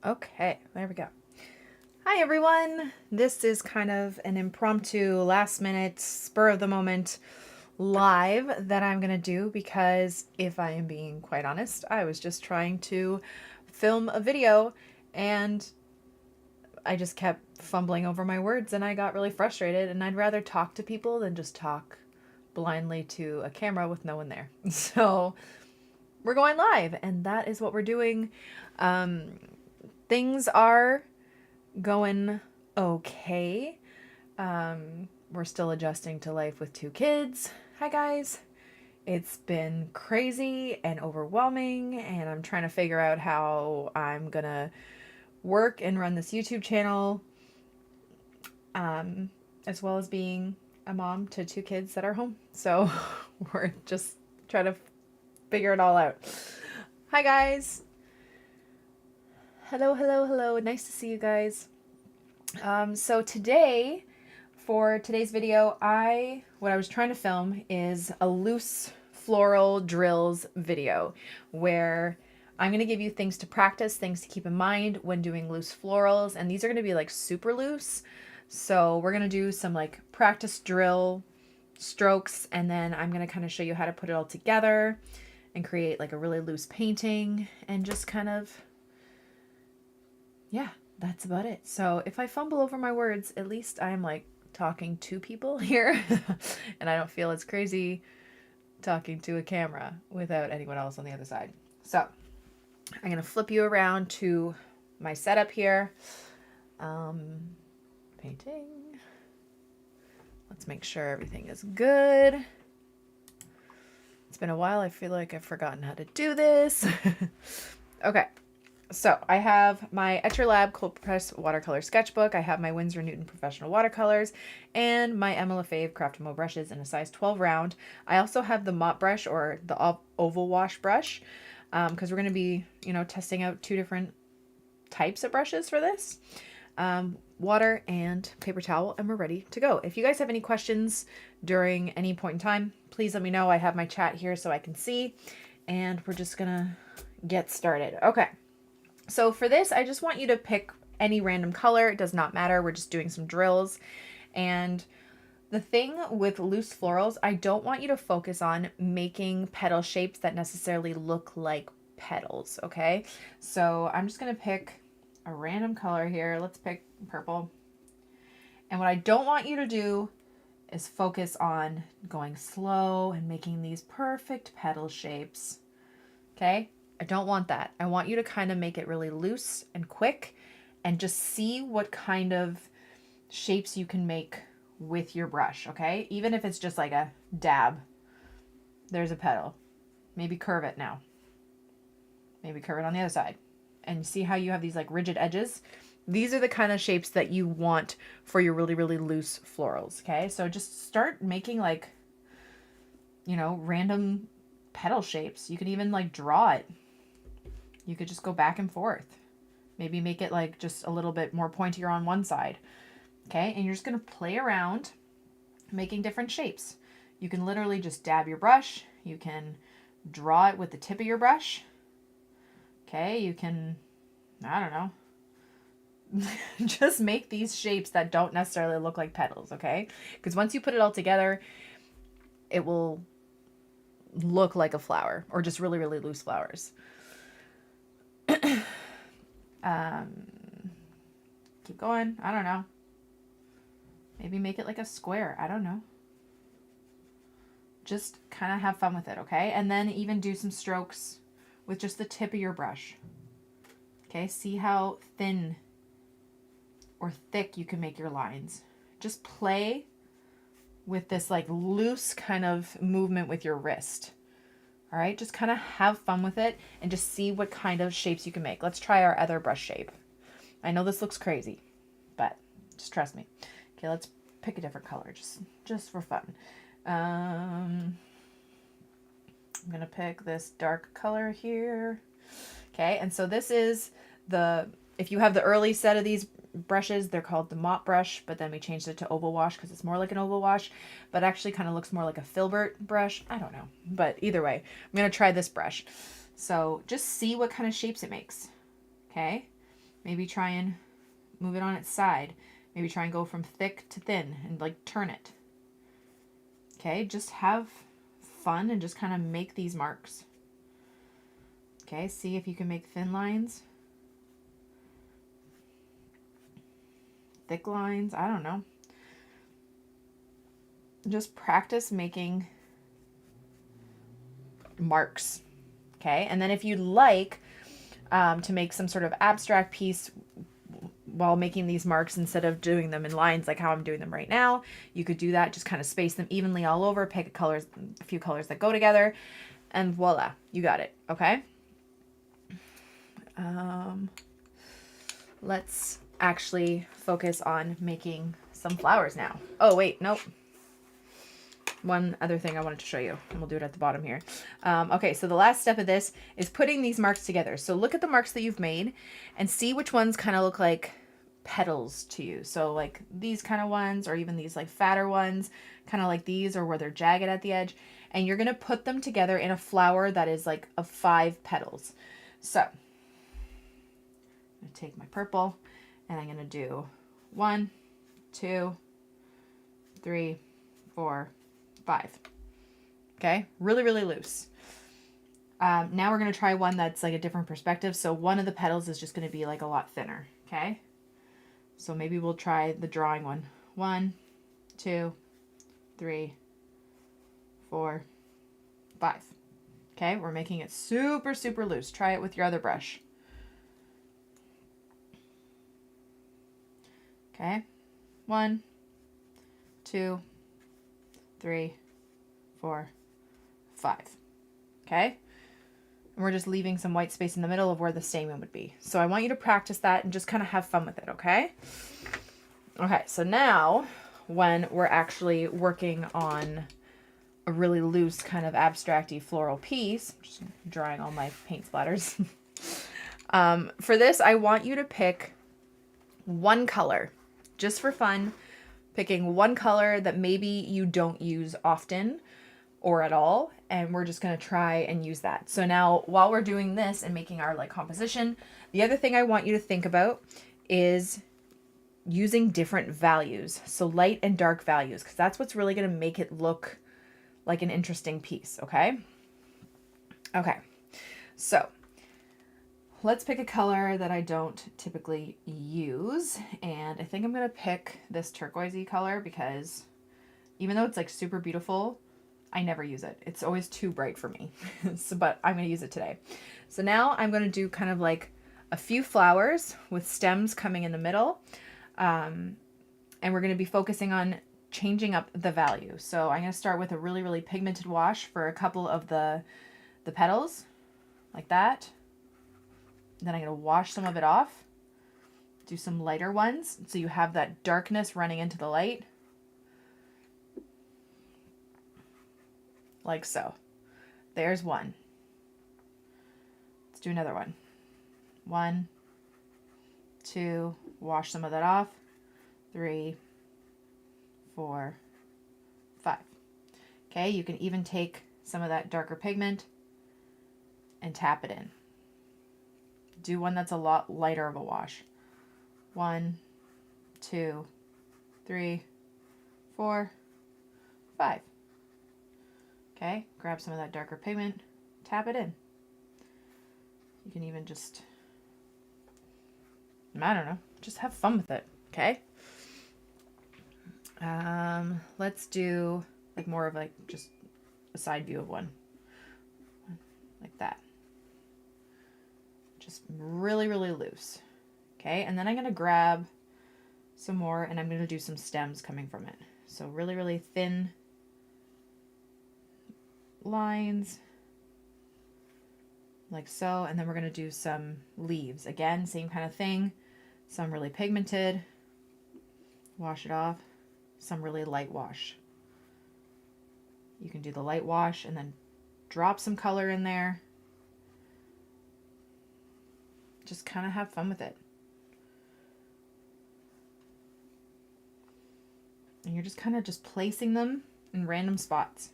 Okay, there we go. Hi everyone. This is kind of an impromptu, last minute, spur of the moment live that I'm gonna do because if I am being quite honest, I was just trying to film a video and I just kept fumbling over my words and I got really frustrated, and I'd rather talk to people than just talk blindly to a camera with no one there. So we're going live and that is what we're doing. Things are going okay. We're still adjusting to life with 2 kids. Hi guys. It's been crazy and overwhelming, and I'm trying to figure out how I'm gonna work and run this YouTube channel, as well as being a mom to 2 kids that are home. So we're just trying to figure it all out. Hi guys. Hello, hello, hello. Nice to see you guys. So today, for today's video, what I was trying to film is a loose floral drills video where I'm going to give you things to practice, things to keep in mind when doing loose florals, and these are going to be like super loose. So we're going to do some like practice drill strokes, and then I'm going to kind of show you how to put it all together and create like a really loose painting, and just kind of, yeah, that's about it. So if I fumble over my words, at least I'm like talking to people here and I don't feel as crazy talking to a camera without anyone else on the other side. So I'm going to flip you around to my setup here. Painting. Let's make sure everything is good. It's been a while. I feel like I've forgotten how to do this. Okay. So I have my Etcher Lab Cold Press Watercolor Sketchbook. I have my Winsor Newton Professional Watercolors and my Emma Lefebvre Craft Mo brushes in a size 12 round. I also have the mop brush, or the oval wash brush, because we're going to be, testing out 2 different types of brushes for this. Water and paper towel, and we're ready to go. If you guys have any questions during any point in time, please let me know. I have my chat here so I can see, and we're just going to get started. Okay. So for this, I just want you to pick any random color. It does not matter. We're just doing some drills. And the thing with loose florals, I don't want you to focus on making petal shapes that necessarily look like petals, okay? So I'm just going to pick a random color here. Let's pick purple. And what I don't want you to do is focus on going slow and making these perfect petal shapes, okay? I don't want that. I want you to kind of make it really loose and quick and just see what kind of shapes you can make with your brush, okay? Even if it's just like a dab. There's a petal. Maybe curve it now. Maybe curve it on the other side. And see how you have these like rigid edges? These are the kind of shapes that you want for your really, really loose florals, okay? So just start making like, random petal shapes. You can even like draw it. You could just go back and forth. Maybe make it like just a little bit more pointier on one side. Okay, and you're just going to play around making different shapes. You can literally just dab your brush. You can draw it with the tip of your brush. Okay, you can, I don't know, just make these shapes that don't necessarily look like petals, okay? Because once you put it all together, it will look like a flower, or just really, really loose flowers. Keep going. I don't know. Maybe make it like a square. I don't know. Just kind of have fun with it, okay? And then even do some strokes with just the tip of your brush. Okay, see how thin or thick you can make your lines. Just play with this like loose kind of movement with your wrist. All right, just kind of have fun with it and just see what kind of shapes you can make. Let's try our other brush shape. I know this looks crazy, but just trust me. Okay, let's pick a different color just for fun. I'm going to pick this dark color here. Okay, and so this is if you have the early set of these brushes, they're called the mop brush, but then we changed it to oval wash because it's more like an oval wash, but actually kind of looks more like a filbert brush. I don't know, but either way, I'm going to try this brush. So just see what kind of shapes it makes. Okay, Maybe try and move it on its side. Maybe try and go from thick to thin and like turn it. Okay, just have fun and just kind of make these marks. Okay, see if you can make thin lines. Thick lines, I don't know. Just practice making marks. Okay, and then if you'd like to make some sort of abstract piece while making these marks instead of doing them in lines like how I'm doing them right now, you could do that. Just kind of space them evenly all over, pick a few colors that go together, and voila, you got it. Okay. Let's actually focus on making some flowers now. Oh wait, nope. One other thing I wanted to show you, and we'll do it at the bottom here. Okay, so the last step of this is putting these marks together. So look at the marks that you've made and see which ones kind of look like petals to you. So like these kind of ones, or even these like fatter ones, kind of like these, or where they're jagged at the edge. And you're going to put them together in a flower that is like of 5 petals. So I'm going to take my purple and I'm going to do 1, 2, 3, 4, 5. Okay, really, really loose. Now we're going to try one that's like a different perspective. So one of the petals is just going to be like a lot thinner. Okay, so maybe we'll try the drawing one. 1, 2, 3, 4, 5. Okay, we're making it super, super loose. Try it with your other brush. Okay, 1, 2, 3, 4, 5. Okay, and we're just leaving some white space in the middle of where the stamen would be. So I want you to practice that and just kind of have fun with it. Okay. Okay, so now when we're actually working on a really loose kind of abstract-y floral piece, I'm just drawing all my paint splatters. For this, I want you to pick one color just for fun, picking one color that maybe you don't use often or at all, and we're just going to try and use that. So now while we're doing this and making our like composition, the other thing I want you to think about is using different values. So light and dark values, because that's what's really going to make it look like an interesting piece. Okay. Okay. So let's pick a color that I don't typically use. And I think I'm going to pick this turquoisey color because even though it's like super beautiful, I never use it. It's always too bright for me. But I'm going to use it today. So now I'm going to do kind of like a few flowers with stems coming in the middle. And we're going to be focusing on changing up the value. So I'm going to start with a really, really pigmented wash for a couple of the petals like that. Then I'm going to wash some of it off. Do some lighter ones so you have that darkness running into the light. Like so. There's one. Let's do another one. 1, 2, wash some of that off. 3, 4, 5. Okay, you can even take some of that darker pigment and tap it in. Do one that's a lot lighter of a wash. 1, 2, 3, 4, 5. Okay, grab some of that darker pigment, tap it in. You can even just, I don't know, just have fun with it, okay? Let's do like more of like just a side view of one. Like that. Just really, really loose. Okay, and then I'm going to grab some more and I'm going to do some stems coming from it. So really, really thin lines like so, and then we're going to do some leaves. Again, same kind of thing. Some really pigmented, wash it off. Some really light wash. You can do the light wash and then drop some color in there. Just kind of have fun with it. And you're just kind of just placing them in random spots.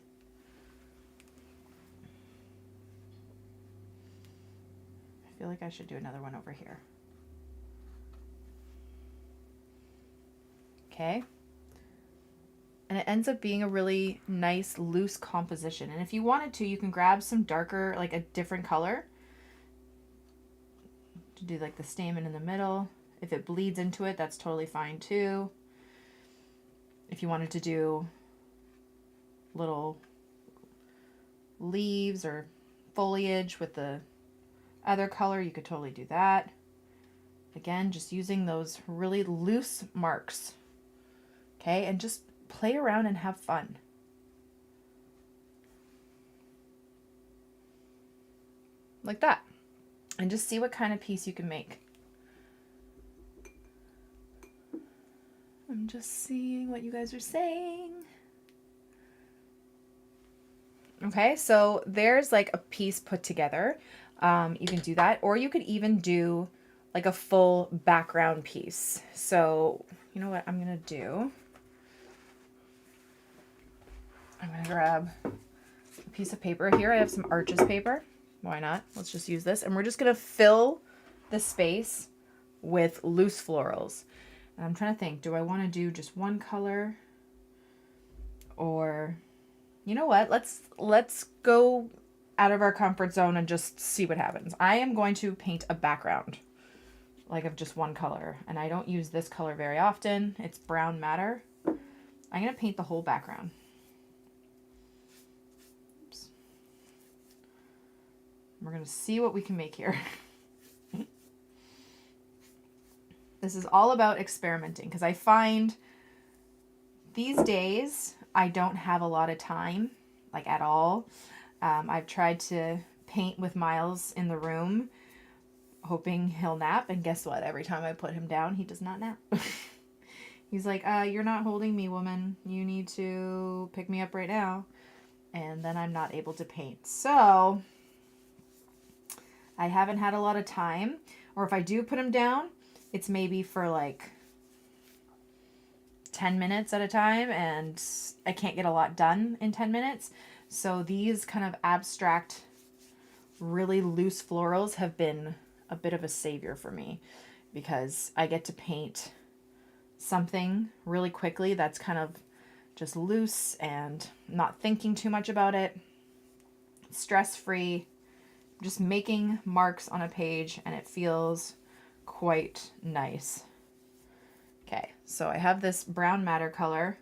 I feel like I should do another one over here. Okay. And it ends up being a really nice loose composition. And if you wanted to, you can grab some darker, like a different color to do like the stamen in the middle. If it bleeds into it, that's totally fine too. If you wanted to do little leaves or foliage with the other color, you could totally do that. Again, just using those really loose marks. Okay, and just play around and have fun. Like that. And just see what kind of piece you can make. I'm just seeing what you guys are saying. Okay, so there's like a piece put together. You can do that, or you could even do like a full background piece. So you know what I'm gonna do? I'm gonna grab a piece of paper here. I have some Arches paper. Why not? Let's just use this. And we're just gonna fill the space with loose florals. And I'm trying to think, do I want to do just one color? Or, you know what? Let's go out of our comfort zone and just see what happens. I am going to paint a background, like of just one color. And I don't use this color very often. It's brown matter. I'm going to paint the whole background. Oops. We're going to see what we can make here. This is all about experimenting, because I find these days I don't have a lot of time, like at all. I've tried to paint with Miles in the room, hoping he'll nap, and guess what? Every time I put him down, he does not nap. He's like, you're not holding me, woman. You need to pick me up right now. And then I'm not able to paint. So I haven't had a lot of time, or if I do put him down, it's maybe for like 10 minutes at a time, and I can't get a lot done in 10 minutes. So these kind of abstract, really loose florals have been a bit of a savior for me, because I get to paint something really quickly that's kind of just loose and not thinking too much about it, stress-free, just making marks on a page, and it feels quite nice. Okay, so I have this brown matter color.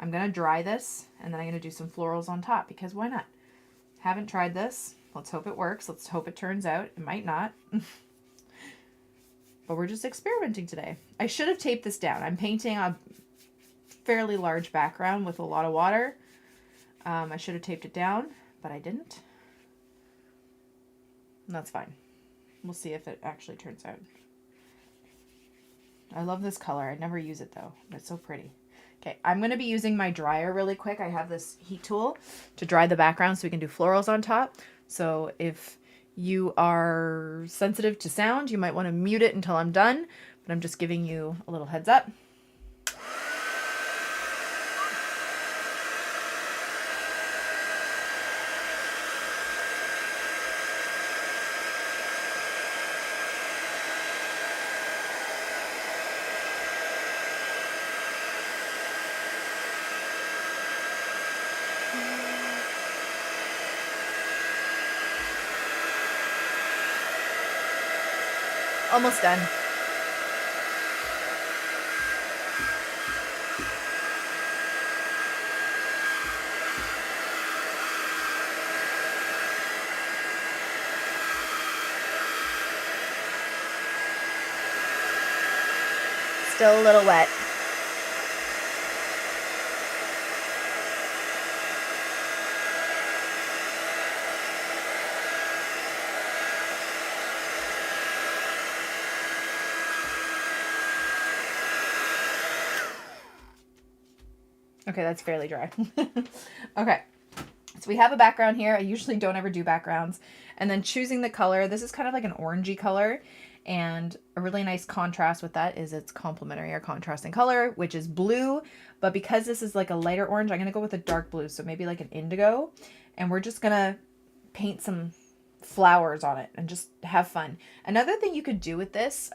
I'm going to dry this, and then I'm going to do some florals on top, because why not? Haven't tried this. Let's hope it works. Let's hope it turns out. It might not. But we're just experimenting today. I should have taped this down. I'm painting a fairly large background with a lot of water. I should have taped it down, but I didn't. And that's fine. We'll see if it actually turns out. I love this color. I never use it though. It's so pretty. Okay, I'm going to be using my dryer really quick. I have this heat tool to dry the background so we can do florals on top. So if you are sensitive to sound, you might want to mute it until I'm done, but I'm just giving you a little heads up. Almost done. Still a little wet. Okay, that's fairly dry. Okay, so we have a background here. I usually don't ever do backgrounds. And then choosing the color. This is kind of like an orangey color. And a really nice contrast with that is its complementary or contrasting color, which is blue. But because this is like a lighter orange, I'm going to go with a dark blue. So maybe like an indigo. And we're just going to paint some flowers on it and just have fun. Another thing you could do with this,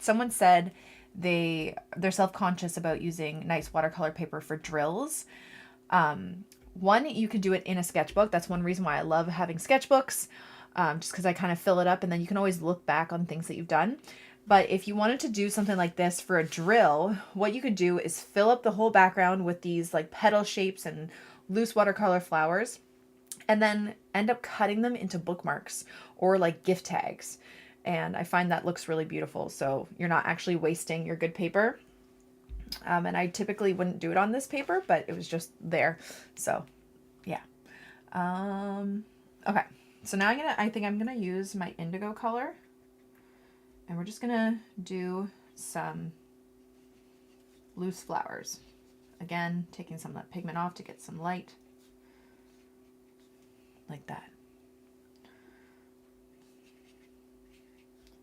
someone said they're self-conscious about using nice watercolor paper for drills. One, you can do it in a sketchbook. That's one reason why I love having sketchbooks, just because I kind of fill it up and then you can always look back on things that you've done. But if you wanted to do something like this for a drill, what you could do is fill up the whole background with these like petal shapes and loose watercolor flowers, and then end up cutting them into bookmarks or like gift tags. And I find that looks really beautiful. So you're not actually wasting your good paper. And I typically wouldn't do it on this paper, but it was just there. So yeah. Okay. So now I think I'm going to use my indigo color, and we're just going to do some loose flowers. Again, taking some of that pigment off to get some light like that.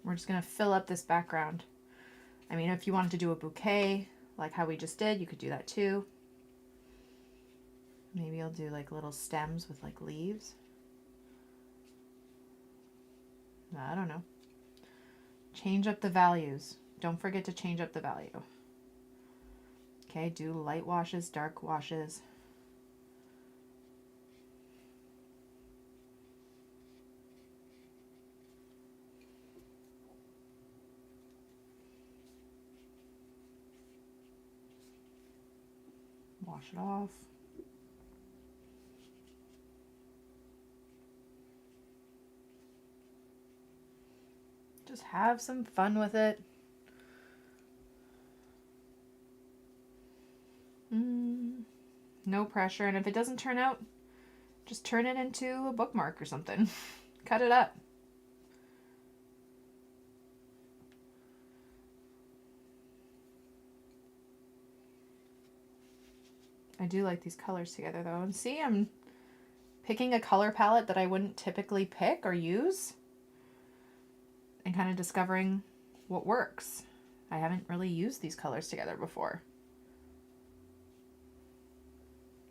We're just going to fill up this background. I mean, if you wanted to do a bouquet, like how we just did, you could do that too. Maybe I'll do like little stems with like leaves. I don't know. Change up the values. Don't forget to change up the value. Okay, do light washes, dark washes. Wash it off. Just have some fun with it. No pressure. And if it doesn't turn out, just turn it into a bookmark or something. Cut it up. I do like these colors together though. And see, I'm picking a color palette that I wouldn't typically pick or use, and kind of discovering what works. I haven't really used these colors together before.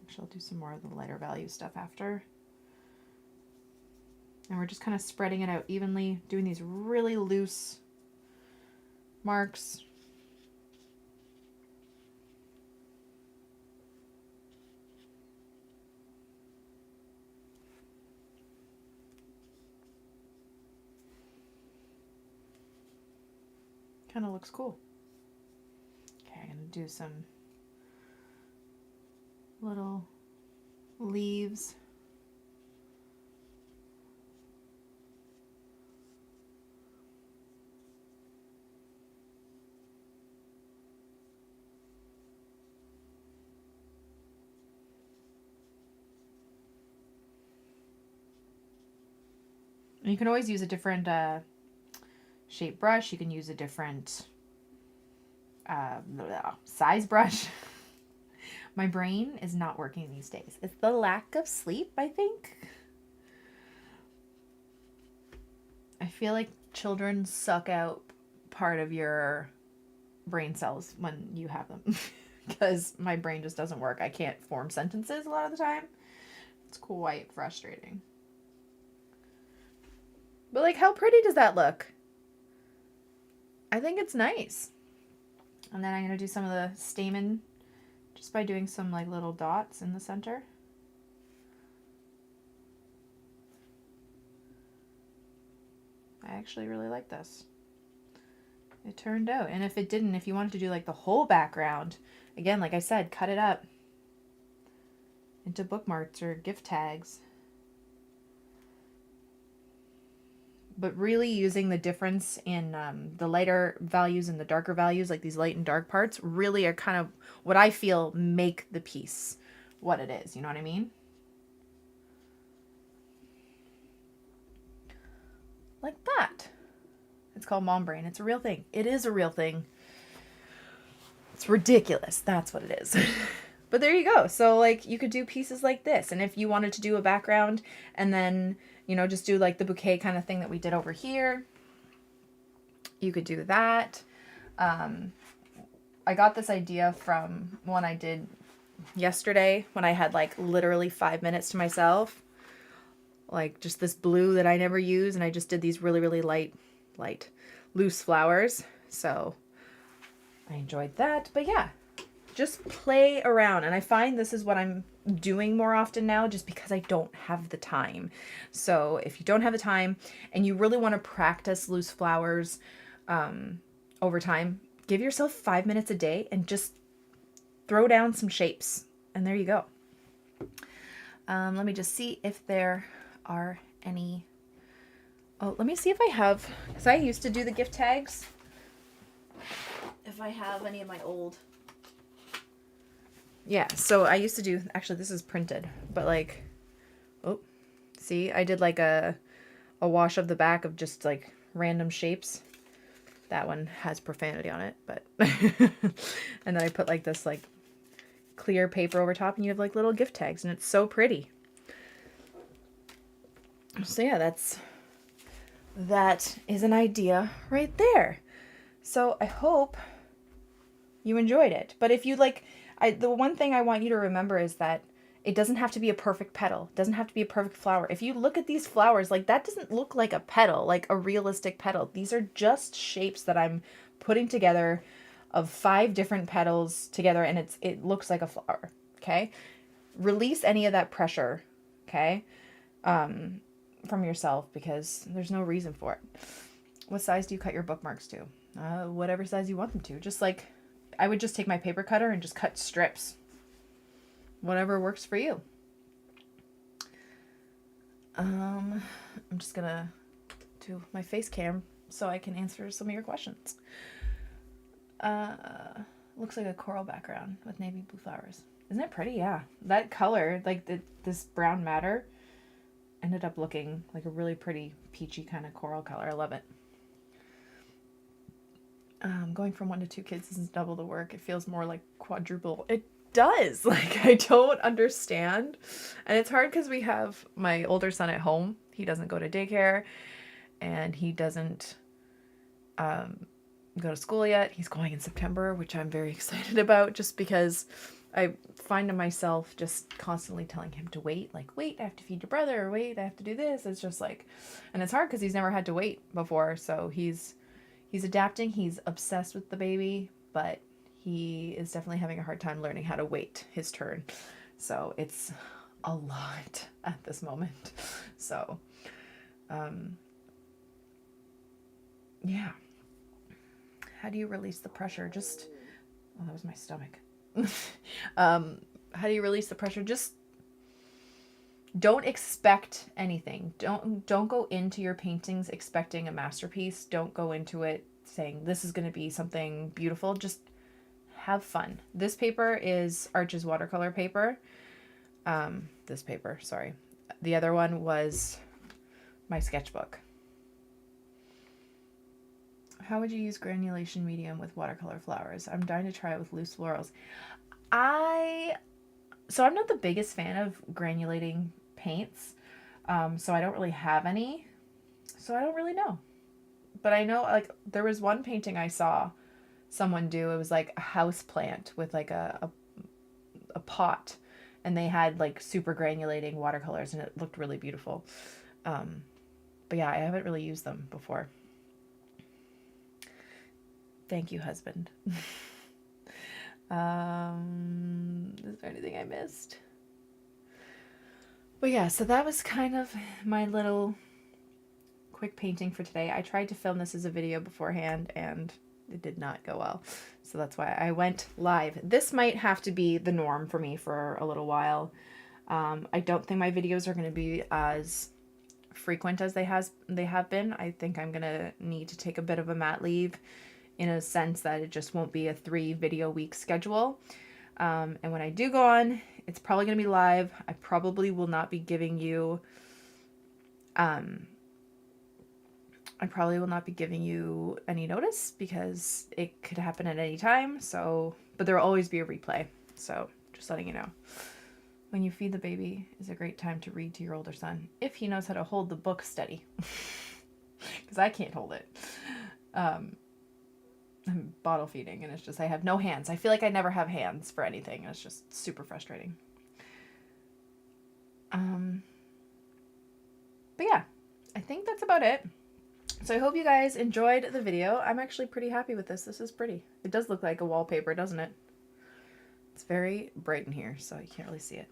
Actually, I'll do some more of the lighter value stuff after. And we're just kind of spreading it out evenly, doing these really loose marks. Kind of looks cool. Okay, I'm gonna do some little leaves. And you can always use a different shape brush. You can use a different size brush. My brain is not working these days. It's the lack of sleep, I think. I feel like children suck out part of your brain cells when you have them. Because my brain just doesn't work. I can't form sentences a lot of the time. It's quite frustrating. But like, how pretty does that look? I think it's nice. And then I'm going to do some of the stamen just by doing some like little dots in the center. I actually really like this. It turned out. And if it didn't, if you wanted to do like the whole background, again, like I said, cut it up into bookmarks or gift tags. But really using the difference in the lighter values and the darker values, like these light and dark parts, really are kind of what I feel make the piece what it is. You know what I mean? Like that. It's called mom brain. It's a real thing. It is a real thing. It's ridiculous. That's what it is. But there you go. So like you could do pieces like this. And if you wanted to do a background and then, you know, just do like the bouquet kind of thing that we did over here, you could do that. I got this idea from one I did yesterday when I had like literally 5 minutes to myself. Like just this blue that I never use. And I just did these really, really light, loose flowers. So I enjoyed that. But yeah, just play around. And I find this is what I'm doing more often now, just because I don't have the time. So if you don't have the time and you really want to practice loose flowers over time, give yourself 5 minutes a day and just throw down some shapes. And there you go. Let me just see if there are any. Oh, let me see if I have, because I used to do the gift tags. If I have any of my old. Yeah, so I used to do, actually this is printed, but like, oh, see, I did like a wash of the back of just like random shapes. That one has profanity on it, but, and then I put like this like clear paper over top and you have like little gift tags and it's so pretty. So yeah, that is an idea right there. So I hope you enjoyed it. But if you like, the one thing I want you to remember is that it doesn't have to be a perfect petal. It doesn't have to be a perfect flower. If you look at these flowers, like that doesn't look like a petal, like a realistic petal. These are just shapes that I'm putting together of 5 different petals together, and it looks like a flower. Okay? Release any of that pressure, okay? From yourself, because there's no reason for it. What size do you cut your bookmarks to? Whatever size you want them to. Just like, I would just take my paper cutter and just cut strips. Whatever works for you. I'm just gonna do my face cam so I can answer some of your questions. Looks like a coral background with navy blue flowers. Isn't it pretty? Yeah. That color, like this brown matter, ended up looking like a really pretty peachy kind of coral color. I love it. Going from 1 to 2 kids isn't double the work. It feels more like quadruple. It does. Like, I don't understand. And it's hard because we have my older son at home. He doesn't go to daycare and he doesn't go to school yet. He's going in September, which I'm very excited about, just because I find myself just constantly telling him to wait. Like, wait, I have to feed your brother. Or wait, I have to do this. It's just like, and it's hard because he's never had to wait before. So he's adapting. He's obsessed with the baby, but he is definitely having a hard time learning how to wait his turn. So it's a lot at this moment. So, yeah. How do you release the pressure? Just, oh, that was my stomach. How do you release the pressure? Just don't expect anything. Don't go into your paintings expecting a masterpiece. Don't go into it saying this is going to be something beautiful. Just have fun. This paper is Arch's watercolor paper. This paper, sorry. The other one was my sketchbook. How would you use granulation medium with watercolor flowers? I'm dying to try it with loose florals. So I'm not the biggest fan of granulating paints. So I don't really have any. So I don't really know. But I know, like, there was one painting I saw someone do. It was like a house plant with like a pot. And they had like super granulating watercolors and it looked really beautiful. But yeah, I haven't really used them before. Thank you, husband. Is there anything I missed? But yeah, so that was kind of my little quick painting for today. I tried to film this as a video beforehand and it did not go well. So that's why I went live. This might have to be the norm for me for a little while. I don't think my videos are going to be as frequent as they have been. I think I'm going to need to take a bit of a mat leave, in a sense that it just won't be a 3 video week schedule. And when I do go on, it's probably going to be live. I probably will not be giving you, any notice because it could happen at any time. So, but there will always be a replay. So just letting you know. When you feed the baby is a great time to read to your older son, if he knows how to hold the book steady. Because I can't hold it. I'm bottle feeding and it's just, I have no hands. I feel like I never have hands for anything. And it's just super frustrating. But yeah, I think that's about it. So I hope you guys enjoyed the video. I'm actually pretty happy with this. This is pretty. It does look like a wallpaper, doesn't it? It's very bright in here, so you can't really see it.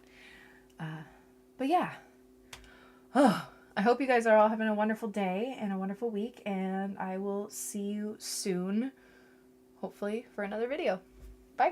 But yeah. Oh, I hope you guys are all having a wonderful day and a wonderful week, and I will see you soon, hopefully, for another video.